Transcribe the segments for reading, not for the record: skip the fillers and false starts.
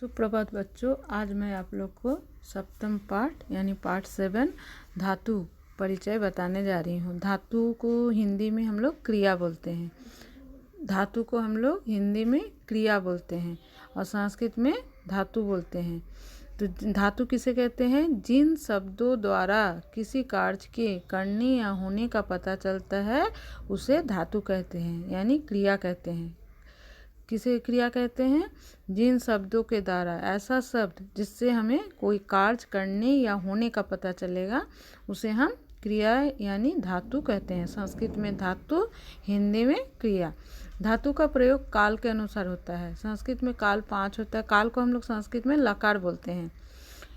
सुप्रभात बच्चों, आज मैं आप लोग को सप्तम पाठ यानी पाठ 7 धातु परिचय बताने जा रही हूँ। धातु को हिंदी में हम लोग क्रिया बोलते हैं। धातु को हम लोग हिंदी में क्रिया बोलते हैं और संस्कृत में धातु बोलते हैं। तो धातु किसे कहते हैं? जिन शब्दों द्वारा किसी कार्य के करने या होने का पता चलता है उसे धातु कहते हैं, यानी क्रिया कहते हैं। किसे क्रिया कहते हैं? जिन शब्दों के द्वारा, ऐसा शब्द जिससे हमें कोई कार्य करने या होने का पता चलेगा उसे हम क्रिया यानी धातु कहते हैं। संस्कृत में धातु, हिंदी में क्रिया। धातु का प्रयोग काल के अनुसार होता है। संस्कृत में काल 5 होता है। काल को हम लोग संस्कृत में लकार बोलते हैं,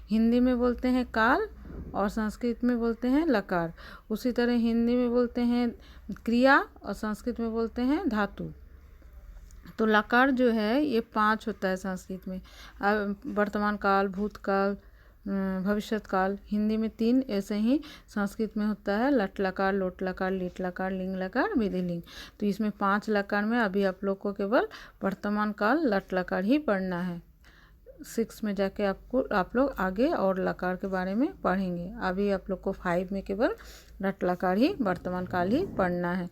हिंदी में बोलते हैं काल और संस्कृत में बोलते हैं लकार। उसी तरह हिंदी में बोलते हैं क्रिया और संस्कृत में बोलते हैं धातु। तो लकार जो है ये 5 होता है संस्कृत में। वर्तमान काल, भूतकाल, भविष्यत काल। हिंदी में 3, ऐसे ही संस्कृत में होता है लट लकार, लोट लकार, लीट लकार, लिंग लकार, विधि लिंग। तो इसमें 5 लकार में अभी आप लोग को केवल वर्तमान काल लट लकार ही पढ़ना है। 6 में जाके आप लोग आगे और लकार के बारे में पढ़ेंगे। अभी आप लोग को 5 में केवल लट लकार ही, वर्तमान काल ही पढ़ना है।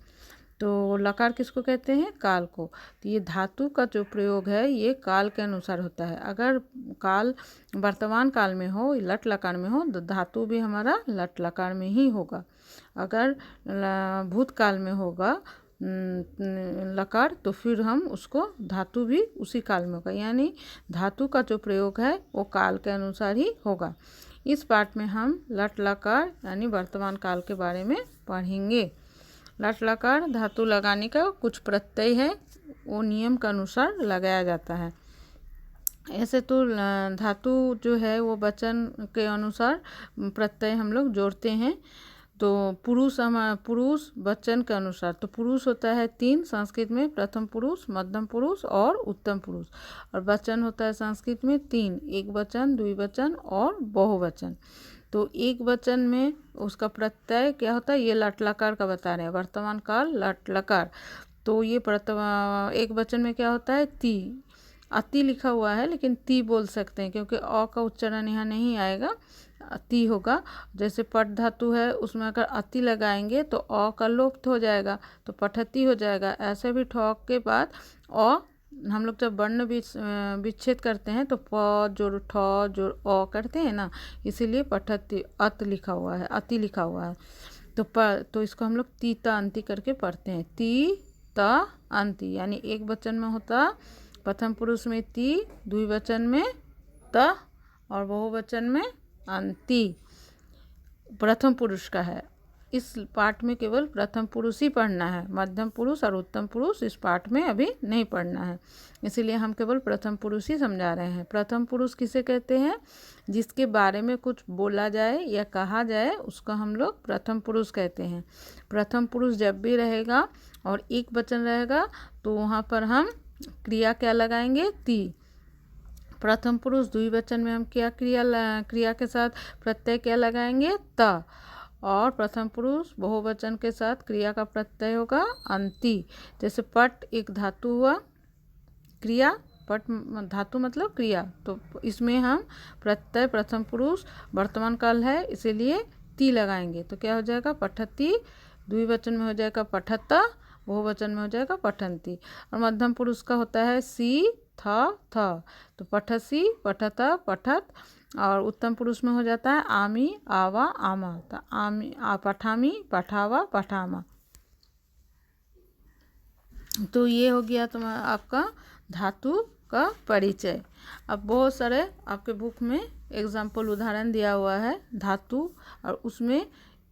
तो लकार किसको कहते हैं? काल को। तो ये धातु का जो प्रयोग है ये काल के अनुसार होता है। अगर काल वर्तमान काल में हो, लट लकार में हो, तो धातु भी हमारा लट लकार में ही होगा। अगर भूतकाल में होगा लकार तो फिर हम उसको धातु भी उसी काल में होगा, यानी धातु का जो प्रयोग है वो काल के अनुसार ही होगा। इस पाठ में हम लट लकार यानी वर्तमान काल के बारे में पढ़ेंगे। लट लकार धातु लगाने का कुछ प्रत्यय है, वो नियम के अनुसार लगाया जाता है। ऐसे तो धातु जो है वो वचन के अनुसार प्रत्यय हम लोग जोड़ते हैं। तो पुरुष वचन के अनुसार, तो पुरुष होता है 3 संस्कृत में, प्रथम पुरुष, मध्यम पुरुष और उत्तम पुरुष। और वचन होता है संस्कृत में 3, एक वचन, द्विवचन और बहुवचन। तो एक वचन में उसका प्रत्यय क्या होता है, ये लट लकार का बता रहे हैं, वर्तमान काल लट लकार। तो ये एक वचन में क्या होता है? ती। अति लिखा हुआ है लेकिन ती बोल सकते हैं क्योंकि अ का उच्चारण यहाँ नहीं आएगा, ती होगा। जैसे पट धातु है, उसमें अगर अति लगाएंगे तो अ का लुप्त हो जाएगा, तो पठती हो जाएगा। ऐसे भी ठोक के बाद अ, हम लोग जब वर्ण विच्छेद करते हैं तो प जोड़ ठ जोड़ अ करते हैं ना, इसीलिए पठती अत लिखा हुआ है, अति लिखा हुआ है। तो इसको हम लोग ती ता अंति करके पढ़ते हैं, ती ता अंति। यानी एक वचन में होता प्रथम पुरुष में ती, द्विवचन में त और बहुवचन में अंति। प्रथम पुरुष का है। इस पाठ में केवल प्रथम पुरुष ही पढ़ना है, मध्यम पुरुष और उत्तम पुरुष इस पाठ में अभी नहीं पढ़ना है, इसीलिए हम केवल प्रथम पुरुष ही समझा रहे हैं। प्रथम पुरुष किसे कहते हैं? जिसके बारे में कुछ बोला जाए या कहा जाए उसको हम लोग प्रथम पुरुष कहते हैं। प्रथम पुरुष जब भी रहेगा और एक वचन रहेगा तो वहाँ पर हम क्रिया क्या लगाएंगे? ती। प्रथम पुरुष द्विवचन में हम क्या क्रिया के साथ प्रत्यय क्या लगाएंगे? त। और प्रथम पुरुष बहुवचन के साथ क्रिया का प्रत्यय होगा अंति। जैसे पट एक धातु हुआ, क्रिया, पट धातु मतलब क्रिया, तो इसमें हम प्रत्यय प्रथम पुरुष वर्तमान काल है इसीलिए ती लगाएंगे, तो क्या हो जाएगा? पठती। द्विवचन में हो जाएगा पठता, बहुवचन में हो जाएगा पठंती। और मध्यम पुरुष का होता है सी थ, तो पठसी, पठता, पठत। और उत्तम पुरुष में हो जाता है आमी, आवा, आमा, तो आमी, पठामी, पठावा, पठामा। तो ये हो गया तुम्हारा आपका धातु का परिचय। अब बहुत सारे आपके बुक में एग्जाम्पल उदाहरण दिया हुआ है धातु, और उसमें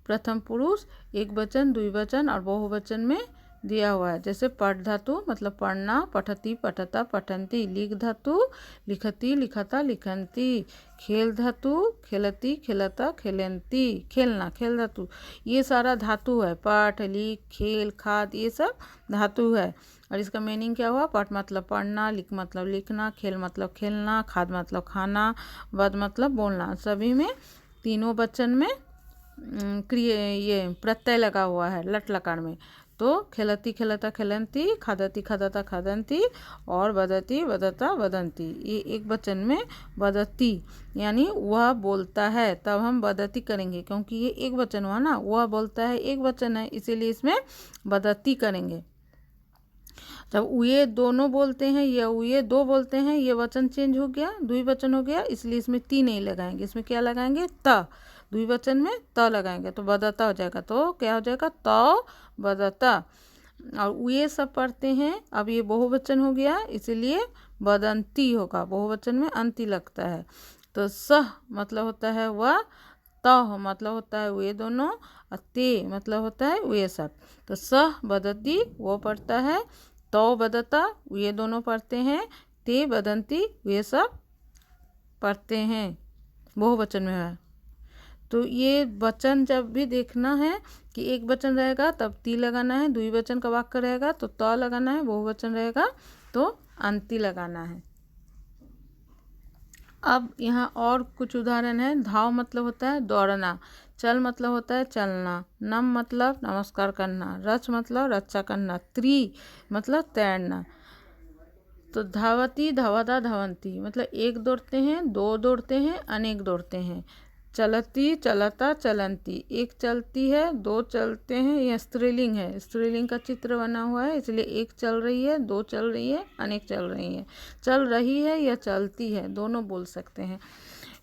प्रथम पुरुष, एक वचन, द्विवचन और बहुवचन में दिया हुआ है। जैसे पट धातु मतलब पढ़ना, पठती, पठता, पठंती। लिख धातु लिखती, लिखता, लिखंती। खेल धातु खेलती, खेलता, खेलंती। खेलना, खेल धातु। ये सारा धातु है, पठ, लिख, खेल, खाद, ये सब धातु है। और इसका मीनिंग क्या हुआ? पठ मतलब पढ़ना, लिख मतलब लिखना, खेल मतलब खेलना, खाद मतलब खाना, वद मतलब बोलना। सभी में तीनों वचन में ये प्रत्यय लगा हुआ है लट लकार में। तो खेलती खेलता खेलन्ति, खादती खादता खादन्ति और वदती वदता वदन्ति। ये एक वचन में वदती यानी वह बोलता है, तब हम वदती करेंगे क्योंकि ये एक वचन हुआ ना, वह बोलता है एक वचन है, इसीलिए इसमें वदती करेंगे। जब ये दोनों बोलते हैं या ये दो बोलते हैं, ये वचन चेंज हो गया, द्विवचन हो गया, इसलिए इसमें ती नहीं लगाएंगे, इसमें क्या लगाएंगे त। द्विवचन में त लगाएंगे तो बदता हो जाएगा, तो क्या हो जाएगा तो बदता। और ये सब पढ़ते हैं, अब ये बहुवचन हो गया इसलिए बदंती होगा, बहुवचन में अंति लगता है। तो सह मतलब होता है वह, त मतलब होता है वे दोनों, और ते मतलब होता है वे सब। तो सह बदती वो पढ़ता है, तो बदता ये दोनों पढ़ते हैं, ते बदंती वे सब पढ़ते हैं, बहुवचन में है। तो ये वचन जब भी देखना है कि एक वचन रहेगा तब ती लगाना है, द्विवचन का वाक्य रहेगा तो त लगाना है, बहुवचन रहेगा तो अंति लगाना है। अब यहाँ और कुछ उदाहरण है। धाव मतलब होता है दौड़ना, चल मतलब होता है चलना, नम मतलब नमस्कार करना, रच मतलब रक्षा करना, त्रि मतलब तैरना। तो धावती धावता धावंती मतलब एक दौड़ते हैं, दो दौड़ते हैं, अनेक दौड़ते हैं। चलती चलता चलंती, एक चलती है, दो चलते हैं, यह स्त्रीलिंग है, स्त्रीलिंग का चित्र बना हुआ है, इसलिए एक चल रही है, दो चल रही है, अनेक चल रही है। चल रही है या चलती है दोनों बोल सकते हैं।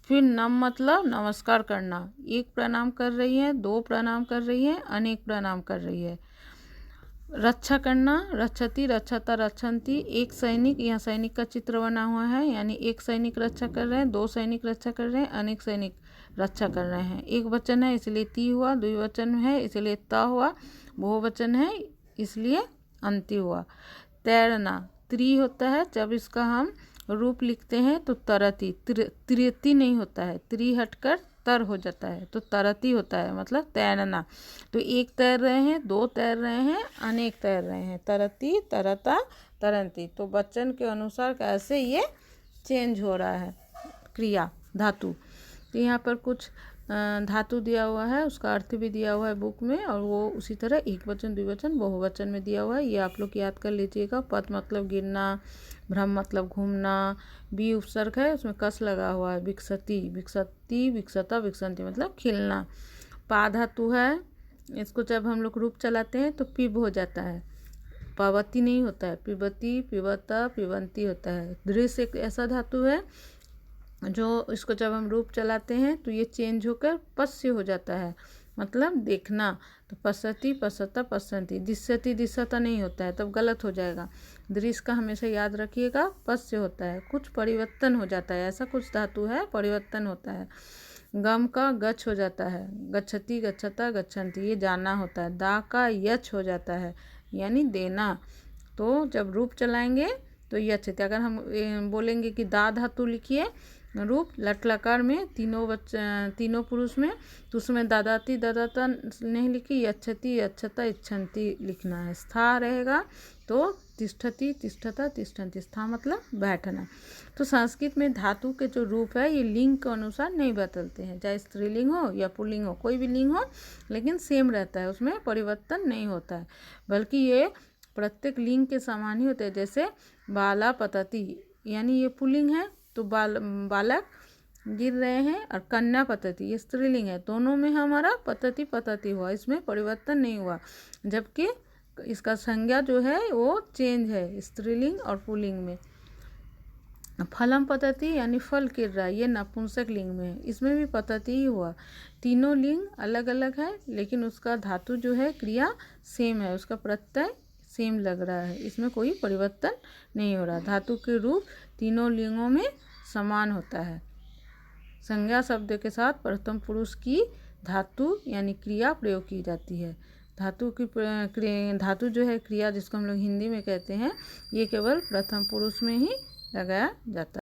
फिर नम मतलब नमस्कार करना, एक प्रणाम कर रही है, दो प्रणाम कर रही है, अनेक प्रणाम कर रही है। रक्षा करना, रक्षती रक्षता रक्षन्ति, एक सैनिक, यहाँ सैनिक का चित्र बना हुआ है, यानी एक सैनिक रक्षा कर रहे हैं, दो सैनिक रक्षा कर रहे हैं, अनेक सैनिक रक्षा कर रहे हैं। एक वचन है इसलिए ती हुआ, द्विवचन है इसलिए ता हुआ, बहुवचन है इसलिए अंति हुआ। तैरना त्रि होता है, जब इसका हम रूप लिखते हैं तो तरती, त्रियति नहीं होता है, त्रि हटकर तर हो जाता है तो तरती होता है, मतलब तैरना। तो एक तैर रहे हैं, दो तैर रहे हैं, अनेक तैर रहे हैं, तरती तरता तरंती। तो वचन के अनुसार कैसे ये चेंज हो रहा है क्रिया धातु। तो यहाँ पर कुछ धातु दिया हुआ है, उसका अर्थ भी दिया हुआ है बुक में, और वो उसी तरह एक वचन द्विवचन बहुवचन में दिया हुआ है, ये आप लोग याद कर लीजिएगा। पद मतलब गिरना, भ्रम मतलब घूमना, बी उपसर्ग है उसमें कस लगा हुआ है, विकसती विकसती विकसता विकसंती मतलब खिलना। पा धातु है, इसको जब हम लोग रूप चलाते हैं तो पिब हो जाता है, पावती नहीं होता है, पिबती पिबता पिबंती होता है। दृश्य एक ऐसा धातु है जो इसको जब हम रूप चलाते हैं तो ये चेंज होकर पश्य हो जाता है, मतलब देखना। तो पश्यति पश्यता पश्यन्ति, दिश्यति दिश्यता नहीं होता है, तब गलत हो जाएगा। दृश्य का हमेशा याद रखिएगा, पश्य होता है, कुछ परिवर्तन हो जाता है, ऐसा कुछ धातु है परिवर्तन होता है। गम का गच्छ हो जाता है, गच्छति गच्छता गच्छन्ति ये जाना होता है। दा का यच हो जाता है यानी देना। तो जब रूप चलाएंगे तो यच, अगर हम बोलेंगे कि दा धातु लिखिए रूप लट लकार में तीनों पुरुष में, तो उसमें दादाती दादाता नहीं लिखी, यच्छति यच्छता इच्छन्ति लिखना है। स्था रहेगा तो तिष्ठति तिष्ठता तिष्ठन्ति, स्था मतलब बैठना। तो संस्कृत में धातु के जो रूप है ये लिंग के अनुसार नहीं बदलते हैं, चाहे स्त्रीलिंग हो या पुल्लिंग हो, कोई भी लिंग हो, लेकिन सेम रहता है, उसमें परिवर्तन नहीं होता है, बल्कि ये प्रत्येक लिंग के समान ही होते हैं। जैसे बाला पतति यानी ये पुल्लिंग है तो बालक गिर रहे हैं, और कन्या पतति ये स्त्रीलिंग है, दोनों में हमारा पतति पतति हुआ, इसमें परिवर्तन नहीं हुआ, जबकि इसका संज्ञा जो है वो चेंज है स्त्रीलिंग और पुल्लिंग में। फलम पतति यानी फल गिर रहा है, ये नपुंसक लिंग में है, इसमें भी पतति ही हुआ। तीनों लिंग अलग अलग है लेकिन उसका धातु जो है क्रिया सेम है, उसका प्रत्यय सेम लग रहा है, इसमें कोई परिवर्तन नहीं हो रहा। धातु के रूप तीनों लिंगों में समान होता है। संज्ञा शब्द के साथ प्रथम पुरुष की धातु यानी क्रिया प्रयोग की जाती है। धातु जो है क्रिया जिसको हम लोग हिंदी में कहते हैं, ये केवल प्रथम पुरुष में ही लगाया जाता है।